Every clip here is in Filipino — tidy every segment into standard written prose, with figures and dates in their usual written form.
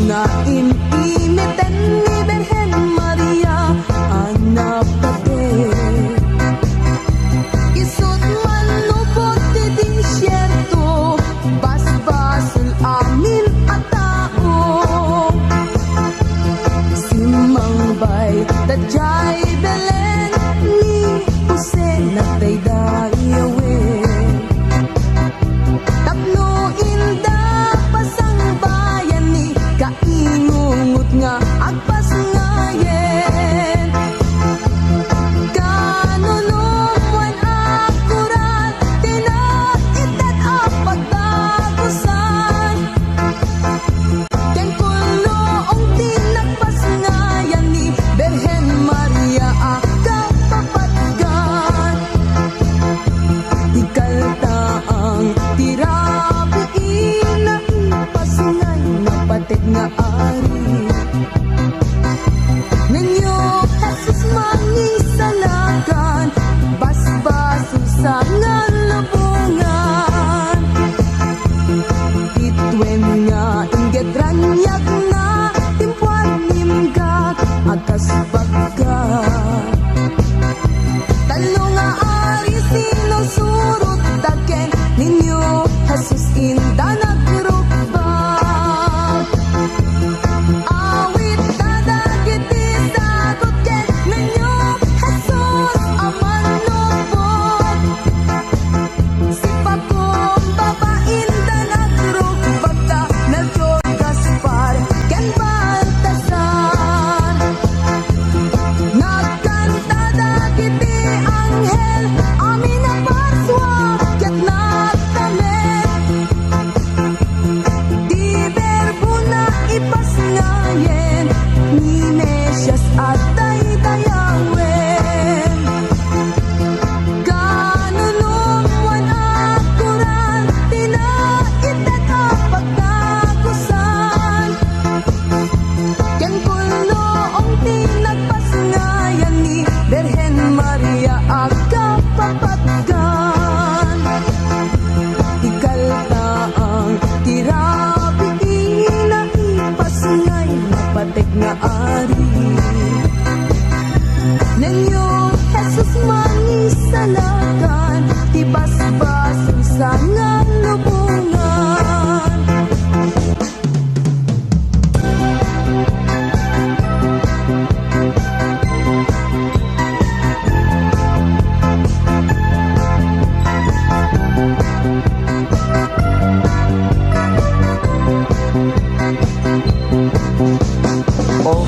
na inimiten ni Birhen Maria anak pati. Isut man lubot di disyerto, basbasul amin at tao. Simangbay tadjay Belen ni Jose nagdayday awin. Tapno inda pasang bayan ni kaingungot nga agpas ngayen. Kanunumuan akurat tinaitat ang pagtagusan. Ken kulong tinagpas ngayan ni Birhen Maria kapapatgan. Tikalta ang tirabi na ipasungay na patik nga ari. Ninyo Jesus mangisalakan, basbaso sa nga labungan. Titwen nga inggit ranyag na timpuan nimgag akas bagka. Talo nga ari sinusurot daken ninyo Jesus inda nagrubag. Awit dadagiti sagot ken ninyo Jesus aman lubog. Si Pagong babain da nagrubag ta Melchor Gaspar ken Baltasar. Nagkanta dagiti anghel amin na parswa ket nagtamet. Di berbo na ipasngayen ni Mesias at daydayawen. Kanunumuan akuran tinaitat ang pagtagusan. Ken kulong tinagpasngayan ni Birhen Maria kapapatgan. Ikalta ang tirabi na ipasngay mapatek nga ari. Ninyo Jesus mangisalakan, tibasbason sa nga lubungan. O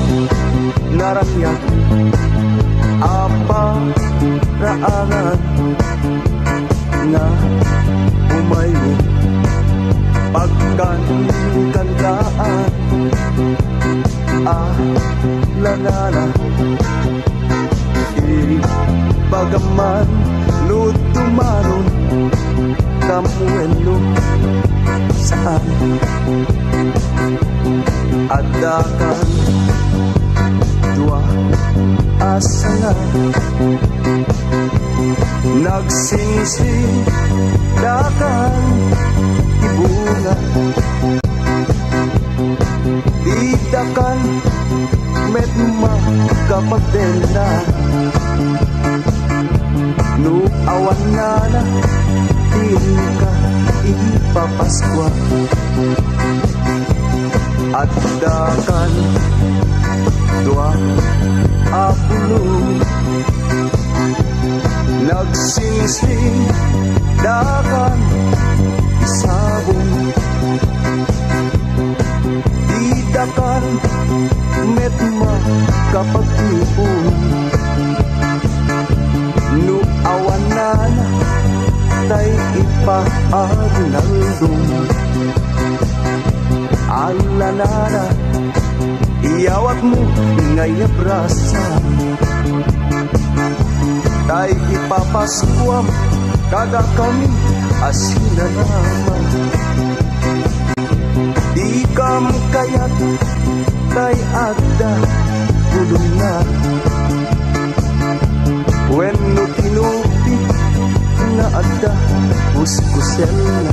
naramyak apa raangan na umayo pagkankantaan lanana bagaman no tumaron kamuelo saan adakan dua asanga nagsingsing dakan ibunga didakan medma kapagdela no awan na ka ipapaskwa at dakan dua apulo nagsingsing dakan isabong didakan medma kapag-ipon no awan na tay ipaaglandong alanana iyawat mo ngay abrasa tay ipapaskuam kada kami asina naman di kam kayat tay agda gulong na when no tinupi na agda uskusel na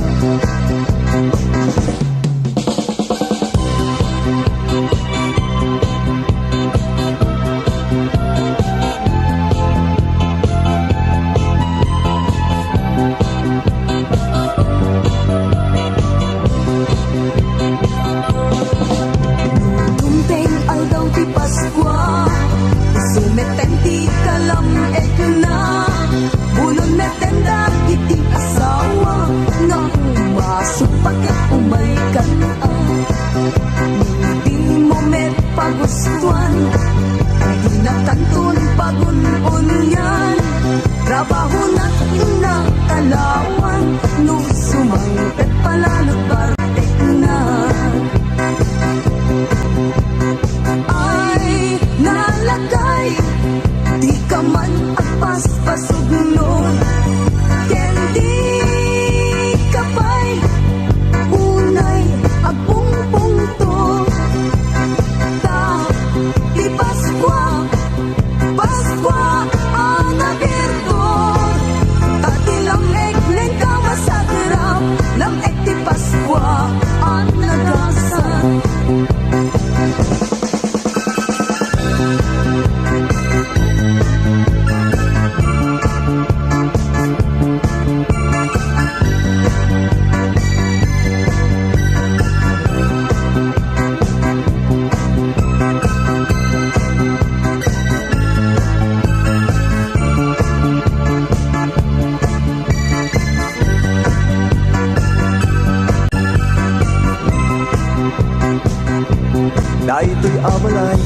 na ito'y amalay,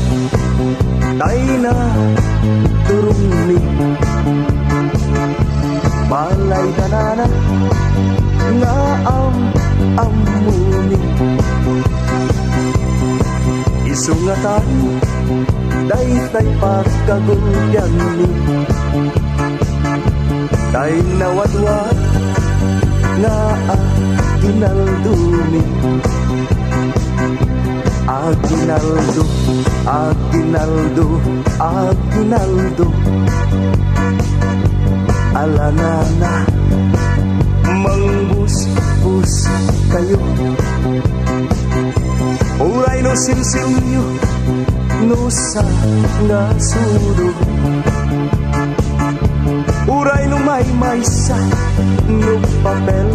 tayo na turumi. Malay danana nga amuni. Isungatan daytay pagkagulyan ni. Tay nawadwad nga aginaldumi. Aginaldo, Aginaldo, Aginaldo. Alanana, mangbus-bus kayo. Uray no silsilyo, no sa nga sudo. Uray no may sa, no papel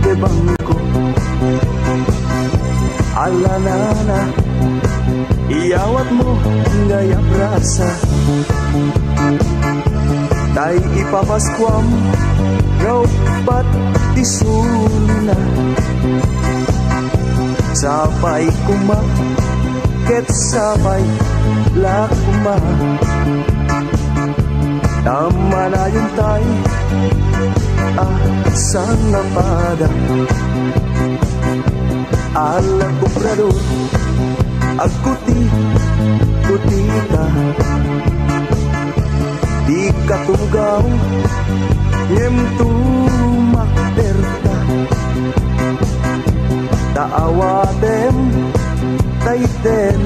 de bangko. Alanana, iyawat mo ngaya brasa. Tay ipapaskwam, raw ba't disulina. Sabay kuma, ket sabay lakuma. Tama na yun tay, sang napada. Ala kubrador, agkuti ka. Di ka tugaw, ngem tumakderta. Taawatem, tayten,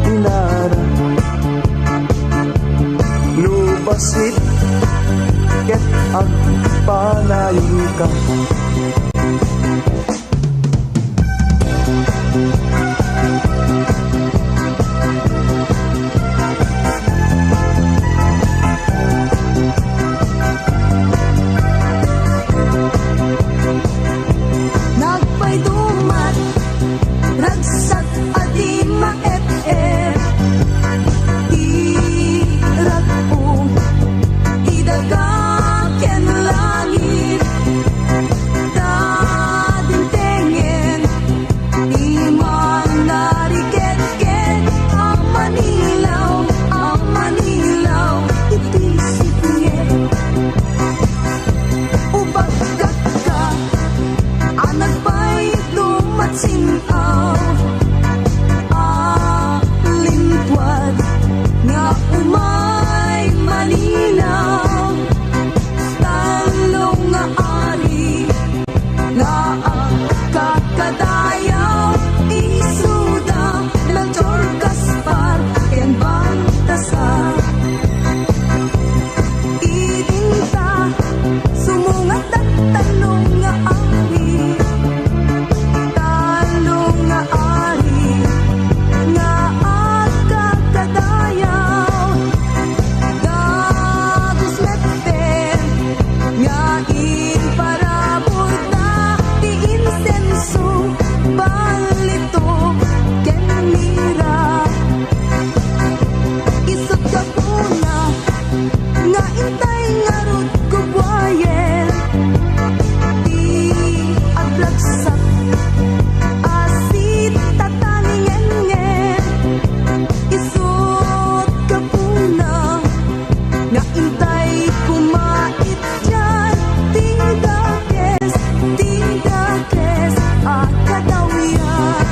inara. Nubasit, ket agpanayin ka. Nagpay dumat, ragsak adi maep-ep. Iragpong, idagaken langit. Dadintengen, di man nariket-ket. Ang Manilaw, ipisip niya. Ubag ka, anak pa'y tumatsinaw. Lintwad nga umay malinaw. Talong nga ari nga kakadayaw. Isuda Melchor Gaspar ken Baltasar. Idinta sumungat at talong nga ari. Talong nga ari nga agkakadayaw. Dagos metten nga inparabot na di insenso. Balito ken mira. Isot ka puna nga intay nga rod kubuayen. Di aglagsak asit tataningengen. Isot ka puna nga intay kumait dyan. Tigakes akadawian.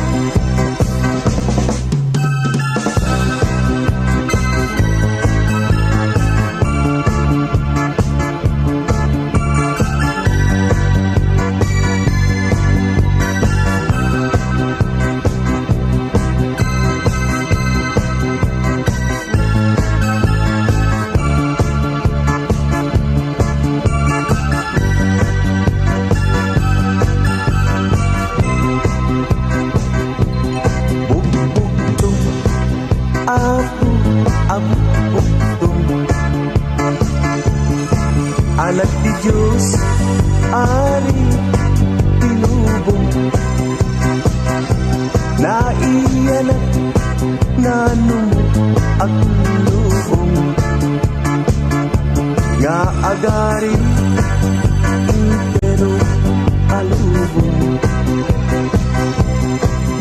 Bugtong, ang bugtong. Anak di Diyos, ari tinubong. Naiyanak nanong ang lubong. Nga agari, pero alubong.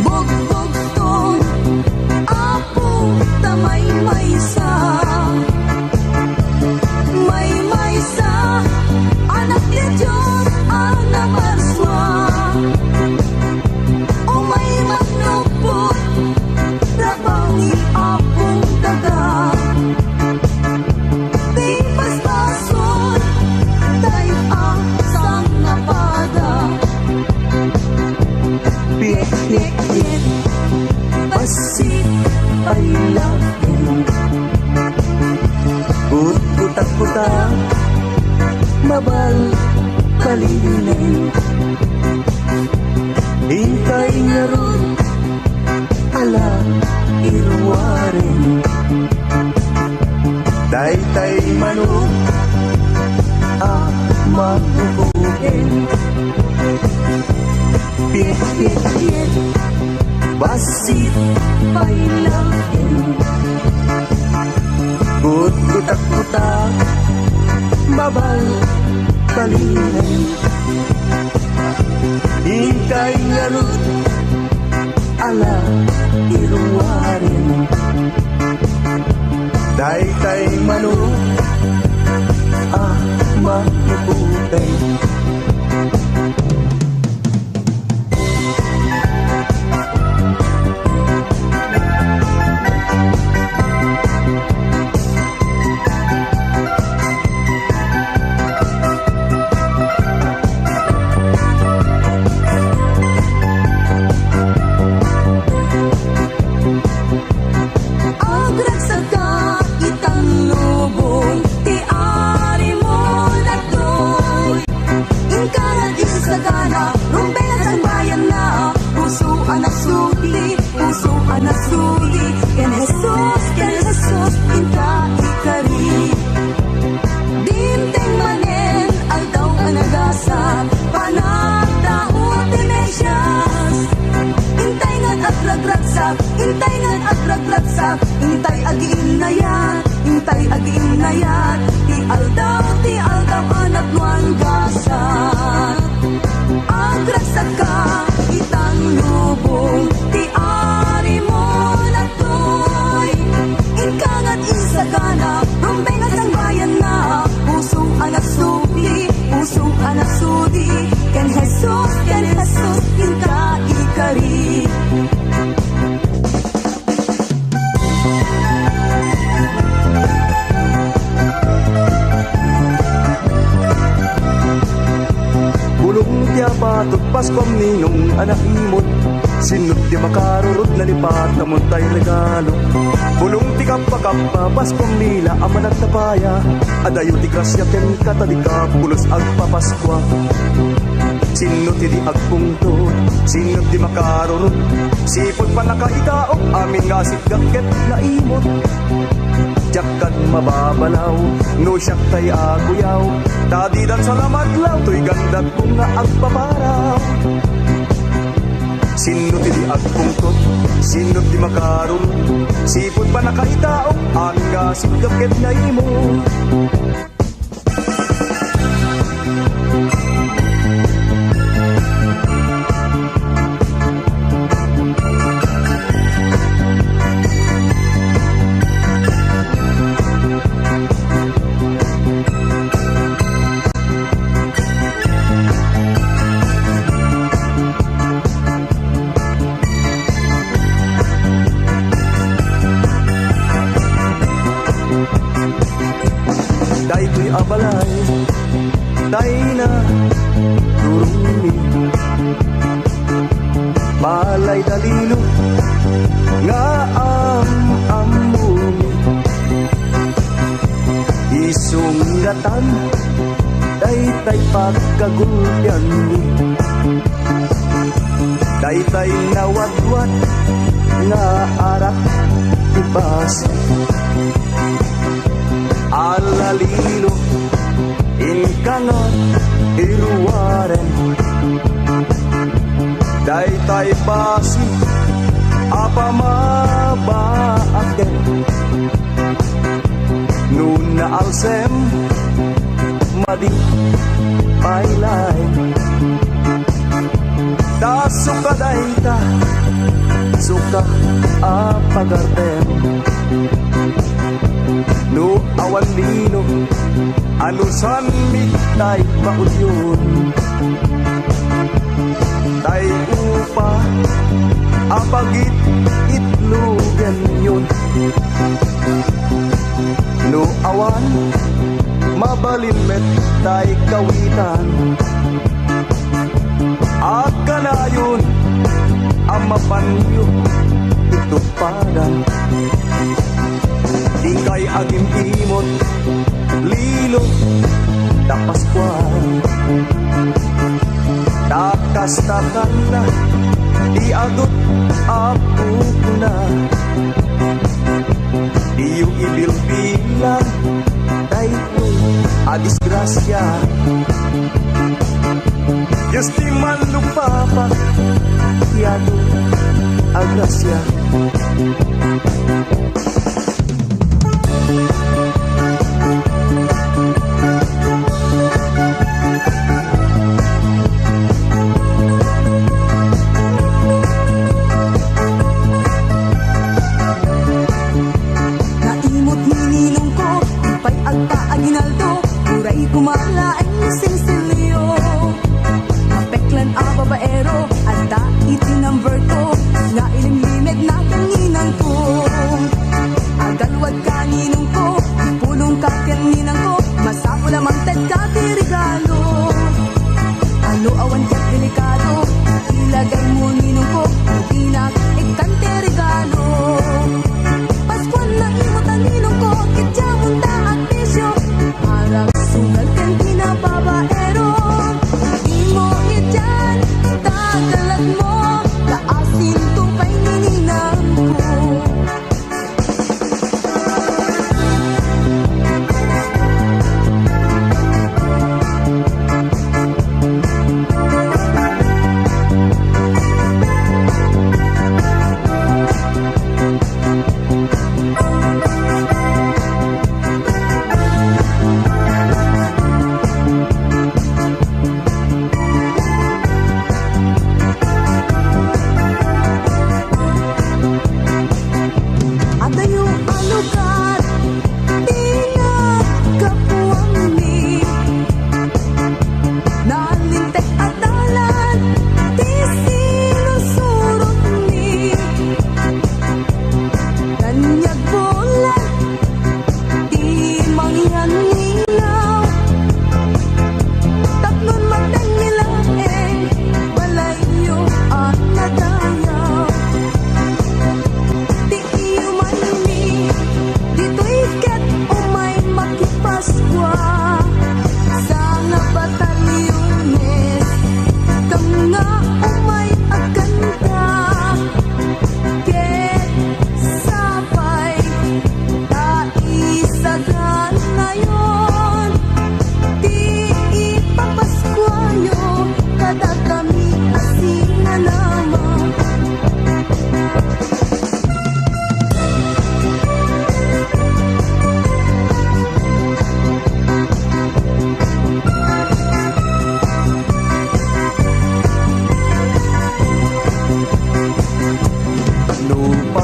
Bugbog tong I love you. Gut-gut-at-guta, mabal palinin. Hintay nga ron, ala irwarin. Daytay manok, magugugin. Pit-pit-pit, basit pailangin. Gut-gut-at-gutak, babal palinin. Hintay nga ron, ala irwarin. Daytay manok, magugugin. Intay agiin na yan, ti aldaw anak nuan gasan. Agragsak ka, itang lubong, ti ari mo na toy. Inkangat isagana, rumbengat ang bayan na, pusong anak sudi, ken Jesus, inta ikari. Patut Paskom ninong anak imot. Sinut di makarurot na lipat namon tay regalo. Bulong ti kappa Paskom nila amanat na paya. Adayo ti grasya ken katadika pulos agpapaskwa. Sinut di agpungtod, sinut di makarurot. Sipot pa nakaitaok amin nga sigagket na imot. Jakad mababalaw, no siyak tay aguyaw. Tadidan sa lamadlaw, to'y gandat kong nga agpaparaw. Sinut di agpungtot, sinut di makaroon. Sipot pa nakaitaok, amin nga sigagket na imo. Daytoy abalay, day na durumi. Balay dalilo, nga amumi. Isunggatan, daytay pagkagulyan mi. Daytay nawatwat, nga arak ibas. Alalilo, inkangat iruwaren. Daytay pasi, apamabaaken. Nuna alsem, madi pailay. Da suka dayta, suka apagarden. No awan lino, anusan mi tay paudyon. Tay upa, apagit itlugen yun. No awan, mabalinmet tay kawitan. Akalayon, amapanyo, itupadan.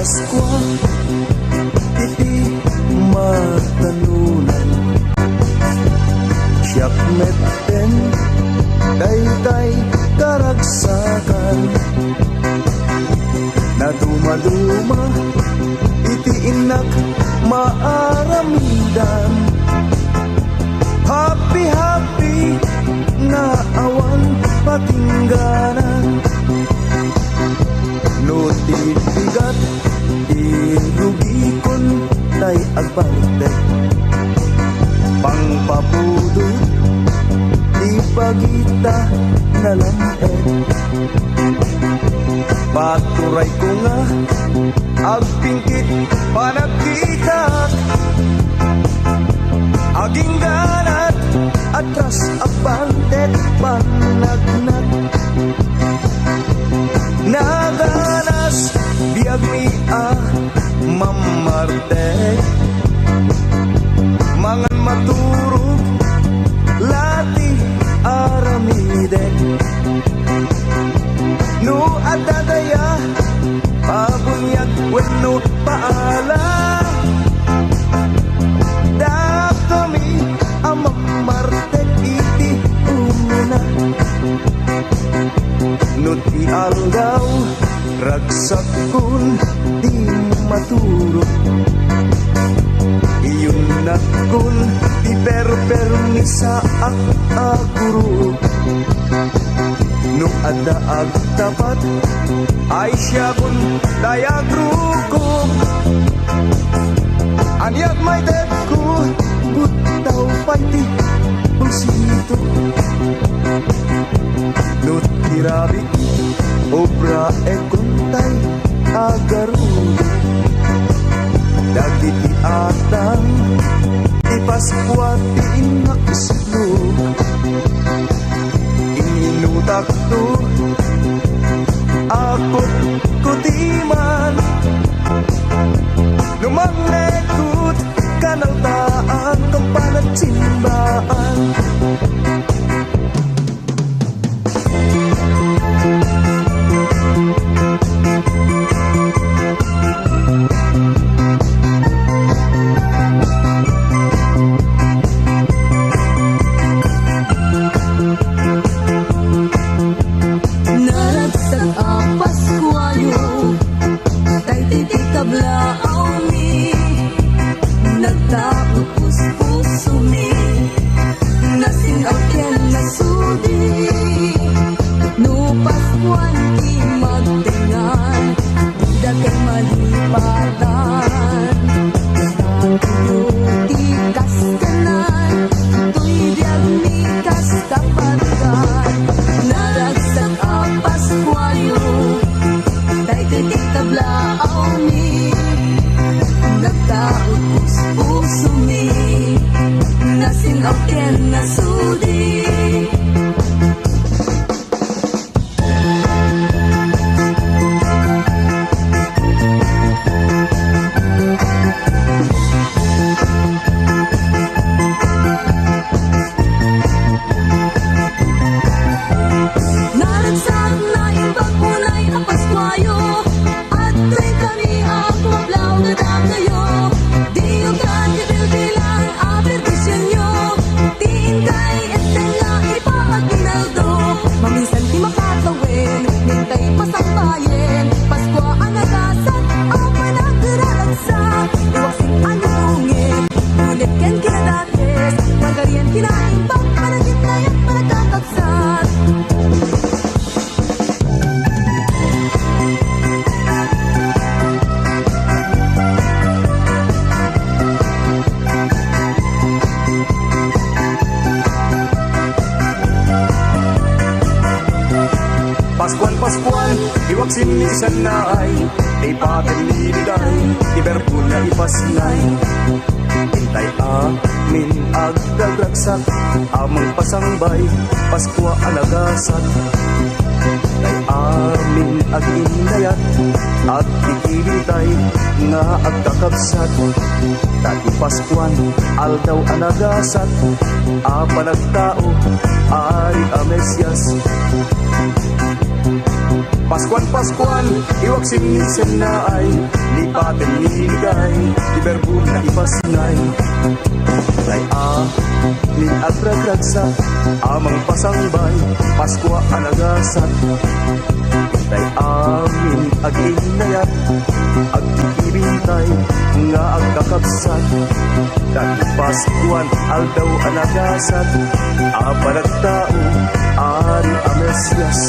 Paskwa iti matanunan siyak metten daytay karagsakan na dumaduma iti inak maaramidan happy happy na awan patingganan no titigat irugikon tay agbalite pangpapudot ipagita na lampet paturay ko nga agpingkit panagkita aging ganat atras abantet panagnat naganas biag mi mamarte mangan maturog lati aramide no adadaya pabunyag wenno paala da kami amang marte iti umuna no ti aldaw ragsak kun di maturog iyon na kun di perpermi sa aguro no adda agtapat ay siya kun dayagruko anyag may dep ko butaw pati busito no tirabi obra e kuntay agarudo dagiti atang di Paskwa ti inakislo ininutak to akot kutiman lumanekot kanaltaan kampalat simbaan Naragsak ang Paskwayo, tay titikablaw mi, nagtaot puso mi, nasingaw ken nasudi, no Paskwan di magtingan, di kay malipatan, tayo di kaskanan, tuy diag mi kaskapatan, naragsak ang Paskwayo, tay titikablaw mi, nagtaot puso mi, nasingaw ken nasudi. Naragsak na imbag munay ang Paskwayo, at tuwing kami ang kumablaw na dagayo, di yung katibilbilang apertisyon nyo, tiin kay eteng nga ipaagminaldo, maminsan di makatawin, nintay pasangbayin, Paskwa ang nagasat, ang panagraragsak, iwaksing ang nalungit, ngunit ken kinadates, magarian kinaimbag, panagin na yan panagkakagsat. Paskwan, iwag sinisan na ay ipatin niliday, iberpul na ipasnay. Hintay amin agdagragsak, amang pasangbay, Paskwa alagasat. Hintay amin aginayat, at ikilitay nga agkakabsat. Tati Paskwan, aldaw anagasat, apanagtao, ari amesyas. Paskuan, iwag sinisen na ay lipatin niligay, iberbun na ipasnay. Tay ni agragragsa, amang pasangbay, Paskwa anagasat. Tay amin aginayat, agkikibintay, nga agkakabsat. Dati Paskuan aldaw anagasat, apalag tao, ari amesyas.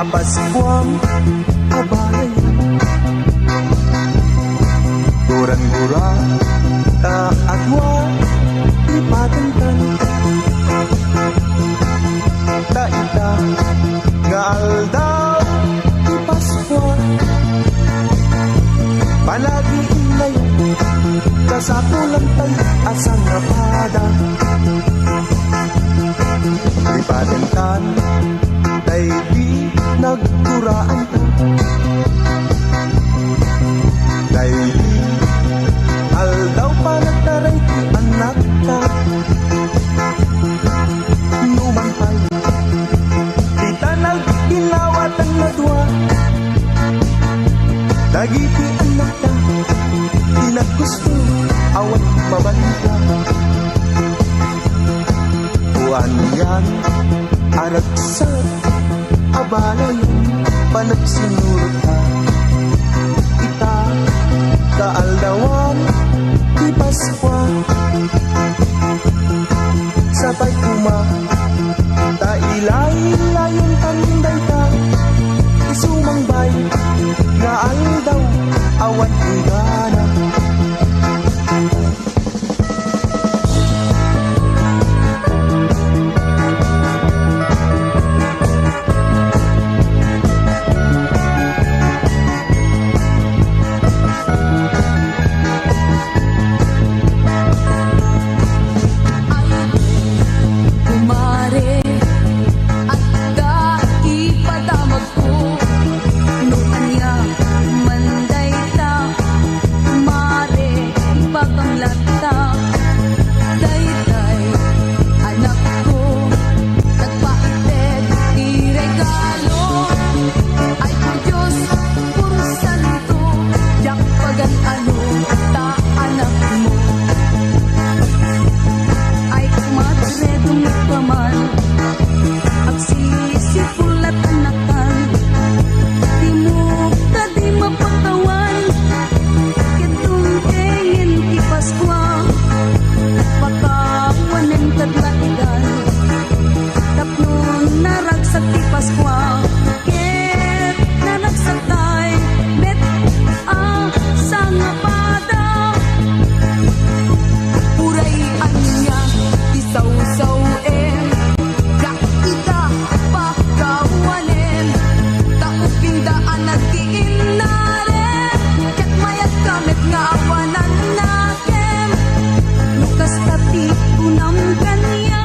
Paskuang abay, gurang-gura ta agwa ipatantan, ta ita nga aldaw ti Paskwa, palagi inayo kasapulan tayo asang napada, ipatantan tay di nagkuraan ta, dahil aldaw pa nagtaray ti anak Nagiti anak ta, tinaggusto, awan mabalita. Buwan yan, aragsat, abalay, panagsinurot ta. Ita, kaaldawan, di Paskwa. Sabay kuma, tailay-layon tanday ta. Isumangbay, nga aldaw, awan higana. Kumare at ipadamag ko noon niya manday ta mare ipagpanglata dayday anak ko nagpaited di regalo ay po Diyos puro santo yak pagan ano ta anak mo ay kumadre dumipaman agsisipulat anakan di mo ka di mapatawan kitong tingin ti Paskwa pakawanan kadlaigan tapnon naragsak ti Paskwa ket nanagsatay met sa nga pada uray anya di saw-saw yak ika pakawanen tauping daan nagkiinaren ket mayat kamet nga awanan nakem lukas tati unam kaniya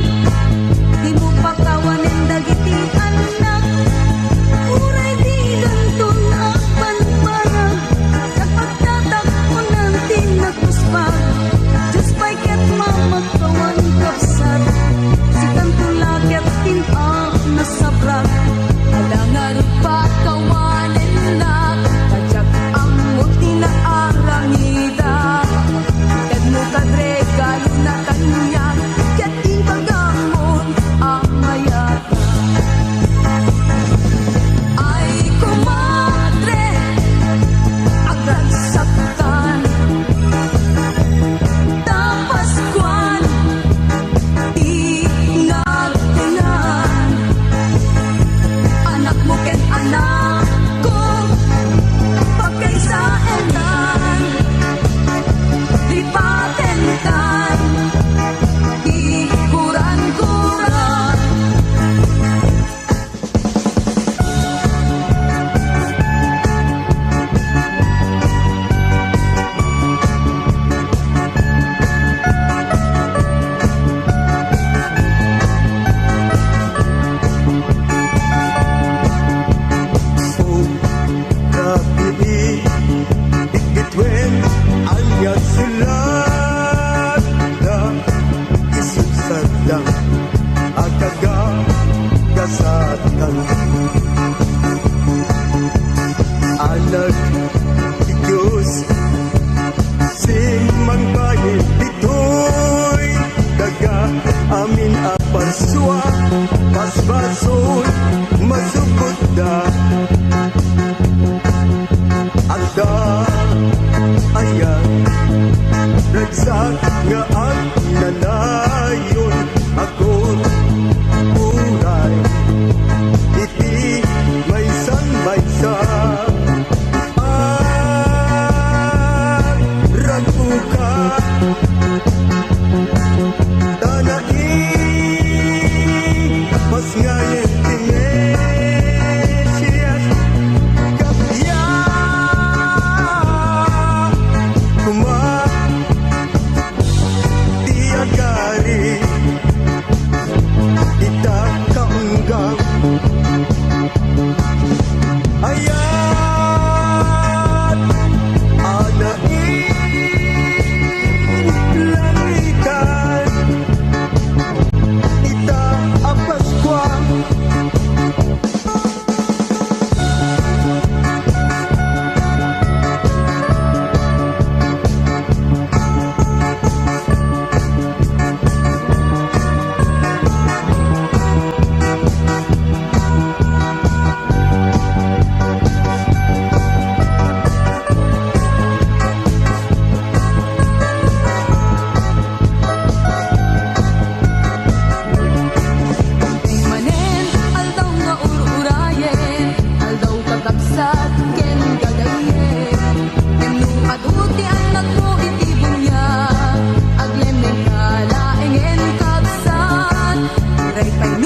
di mo pakawanen dagiti anak uray di gantun akban parang kapagtatakon tinagpuspag Diyos pa'y ket mamagkawan kapsat si kanto laket tinang nasabrak alangar pa kawanen na kajak ang muti na aramida ket mo kadregalo na kanya ket ibagamon ang mayata ay kumadre agragsaktan Tapaskuan ingat-ingat anak mo ken anak ko pagkaisaetan di patentan di kuran-kuran Oh, kapihi, ikitwen, ayat sulat na isudsad lang agagagasatan. Anak ni Diyos, simang bayin dito'y daga amin aparswa pasbason masukot da Agda ayan nagsak nga ang nanayon ako uray iti may sanbaysa ay raguka tanai mas ngayon tingin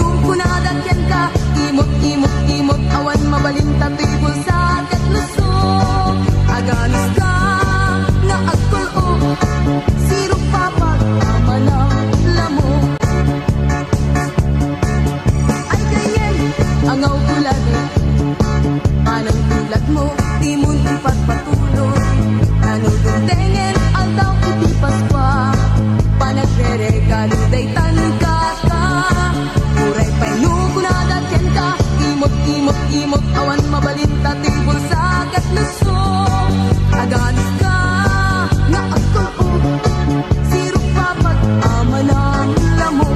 Inong kunadakyan ka, imot, imot, imot, awan mabalinta, tibol sa katluso. Aganis ka, nga agkulo, sirok papag, ama ng lamo. Ay ganyan, angaw kulad, manang tulad mo, di mo ipagpatuloy. Nanudong tengen, aldaw itipas pa, panagre-regalo day tangka ka. Uray pa'y nukunadakyan ka, imot, imot, imot, awan mabalinta, tibol sa katluso. Aganis ka, nga agkulo, sirok papag, ama ng lamo.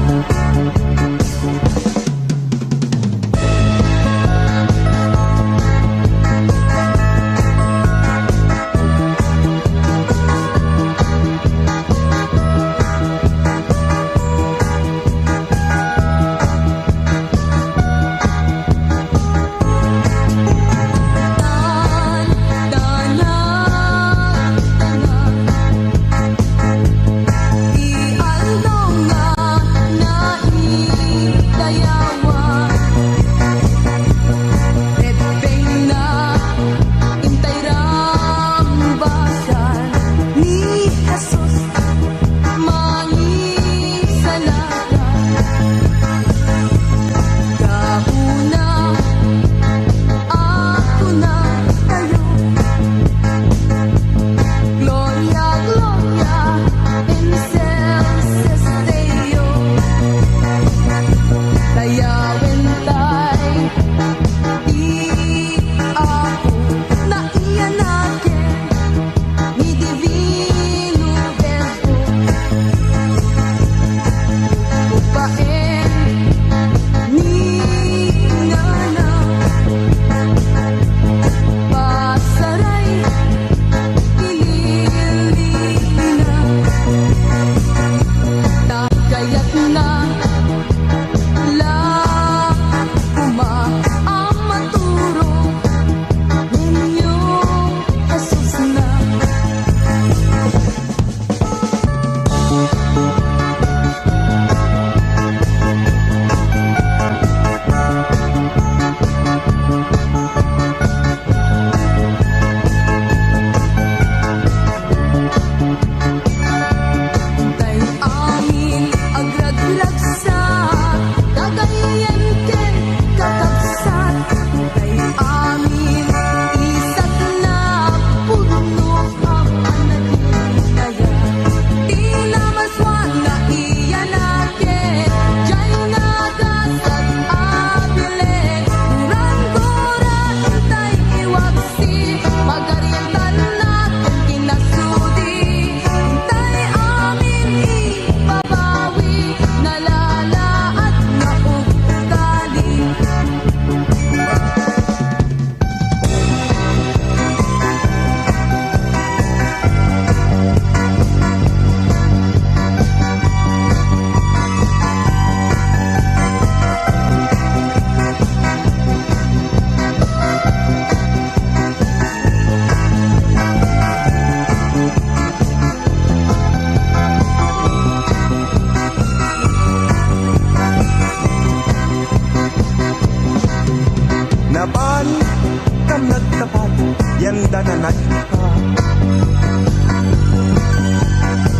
Napan ka nagtapat, yanda na nagka.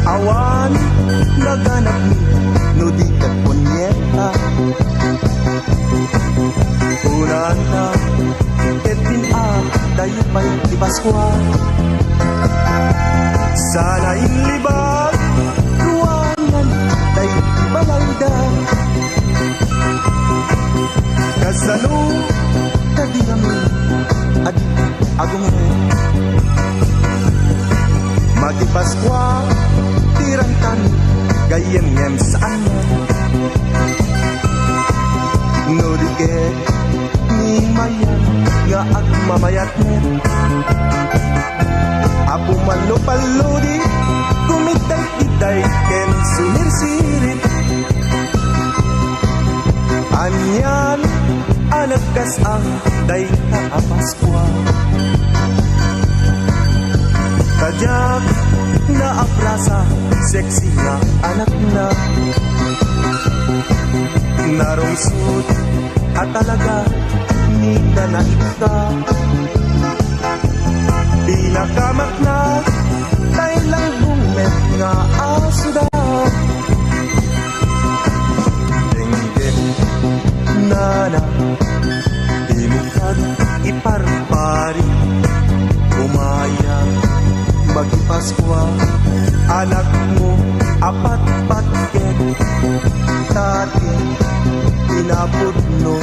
Awan, naganap ni, no di ka punyeta. Una na, etin dayo pa'y di Paskwa. Sana inlibag, ruangan, dayo balayda. Kasano, kadirami, adi agong Magipaskwa, tirang kami, gayem-yem saan mo. Nurike, ni mayan, nga agmamayat mo. Apo malupaludi, kumitay-itay, ken sunir-sirit. Anyan, anagkas ang day na Paskwa. Kajak na aprasa, sexy na anak na. narungsod at talaga ni nanaita. Pinakamat na tayo lang bumet nga asuda. Denggit nana, di mo kag iparpari. Umaya magipaskwa, anak mo apat patket. Tati pinapudno,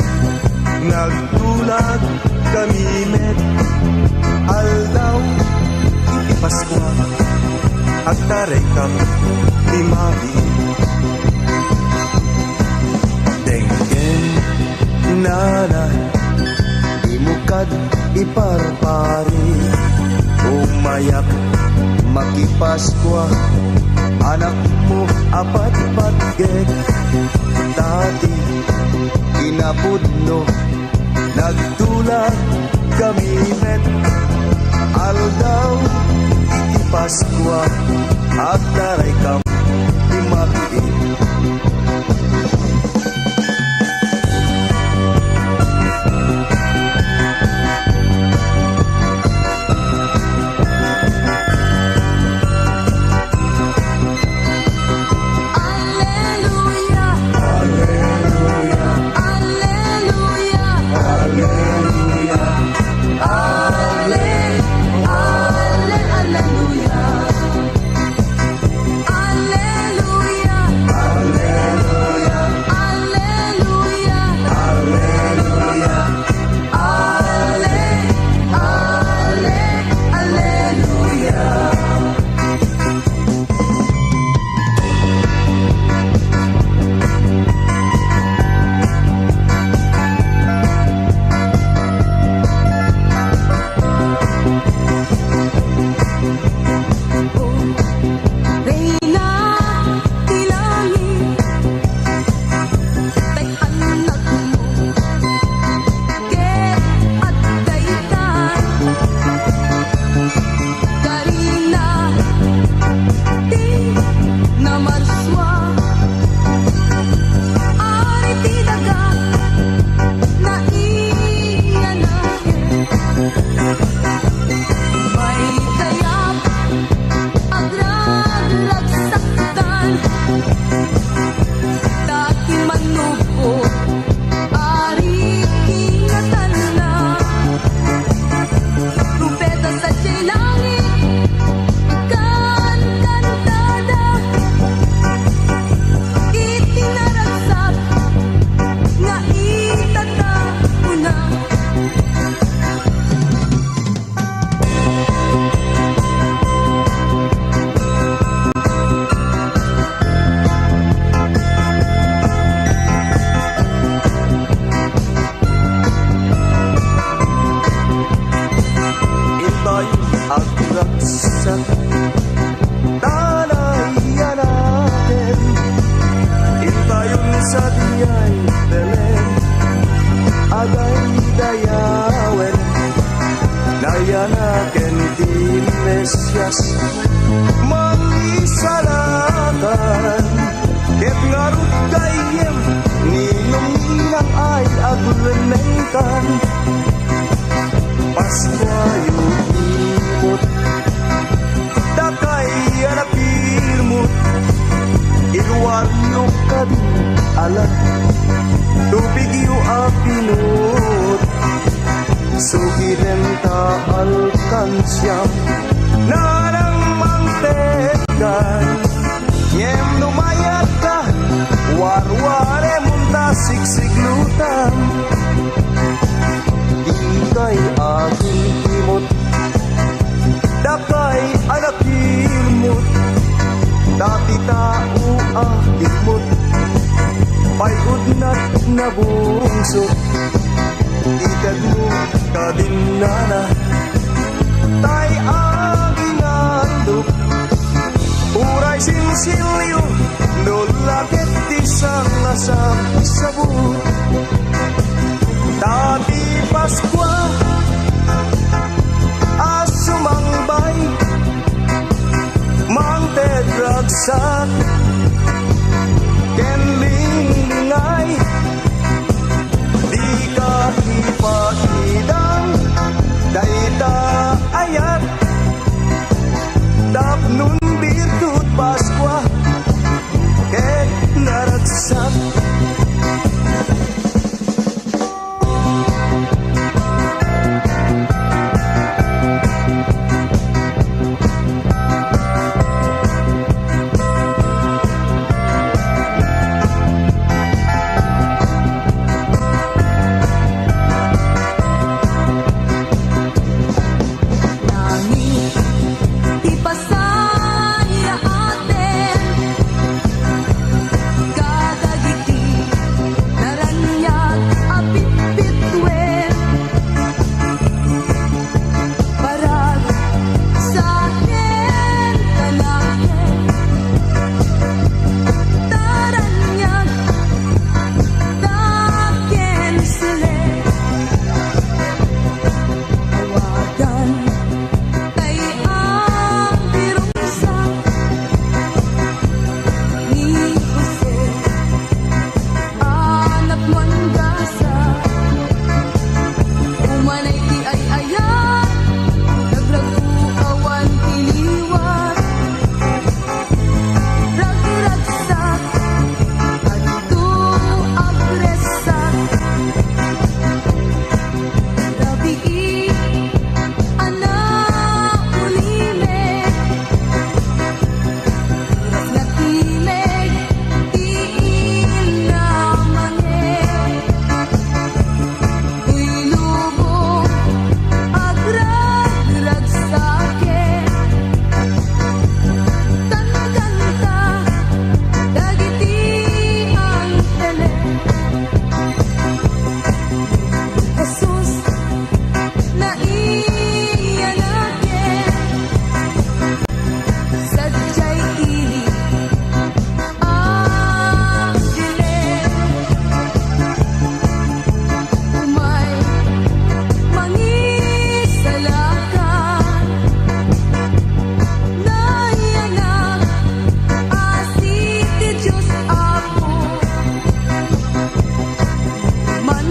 nagtulag kami met. Aldaw ipaskwa, at taray kam timali. Denggen nana, di mo kad iparpari. Umayak makipaskwa, anak mo apat patgek. Dati kinapudno, nagtulag kami met. Aldaw iti Paskwa, at taray kam imakiin. Alleluia, Alleluia, alleluia, Alleluia, alle, alleluia. Alleluia, Alleluia, alleluia, Alleluia. alleluia. Reyna di langit, tay anak mo, ket at daytan. Karina di namarswa, ari ti daga na ianahe. May kayap agralagsaktan, dati manubo, ari ingatan na. Rumpeta sa langit, ikan kantada, itinaragsak, nga itatapuna. Intay ang ragsak, talaya natin. Intayon sa diyay Belen, agay dayawen. Nayanaken di Mesyas, mangisalakan. Ket ngarut kayem, ninong ilang ay aglenengkan. Paskwa yung imot, dakay anak ilmut. Iluwaryo ka din alam, tubig yung apinut. Sugiden ta alkansyam, nanang mangtekan. Ngem lumayat ka, warware munta siksiglutan. Ika'y aking imot, dakay anak ilmut. Dati tao imot, payod na't nabungsot. Ikad mo kadinana, tay aging andok. Uray sinsilyo, nulakit isang lasang sabot. Dati Paskwa, asumangbay, mangtedragsak, kenling lingay,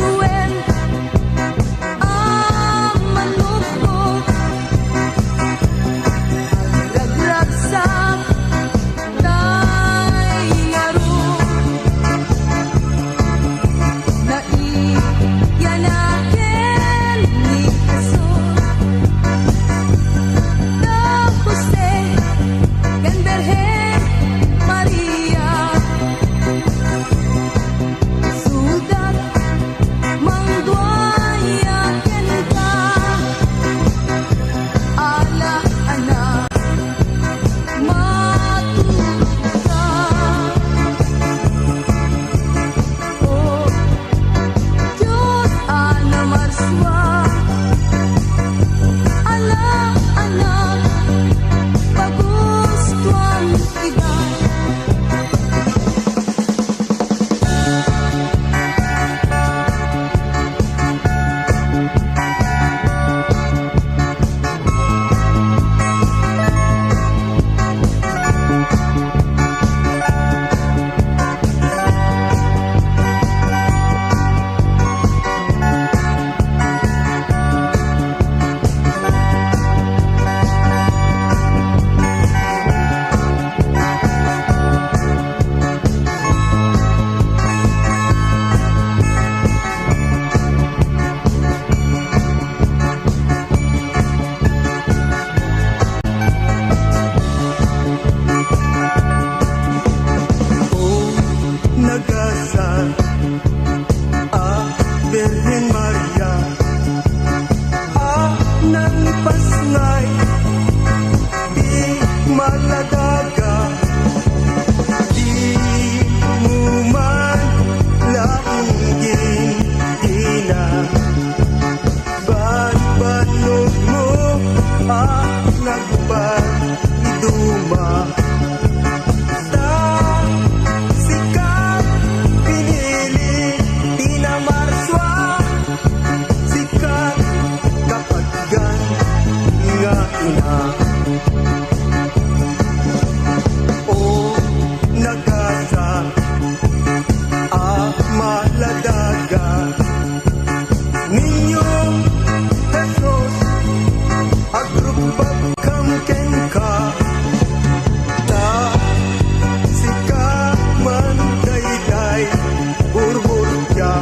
Suwen manupok ragragsak tay ngaro naiyanaken ni Jesus da Jose ken Birhen Maria sudat mangduaya ken ka ala anak matuta oh Diyos ana marswa ala anak pagustuhan kita nagasa Virgen Maria nang pasngay di maladaga di mo man laing ina banog mo nagubad iduma sikat pinili di na marswa sikat kapaggan nga ina o nagasa maladaga ninyo Jesus agrupag kamken ka ta sika man dayday burbur nga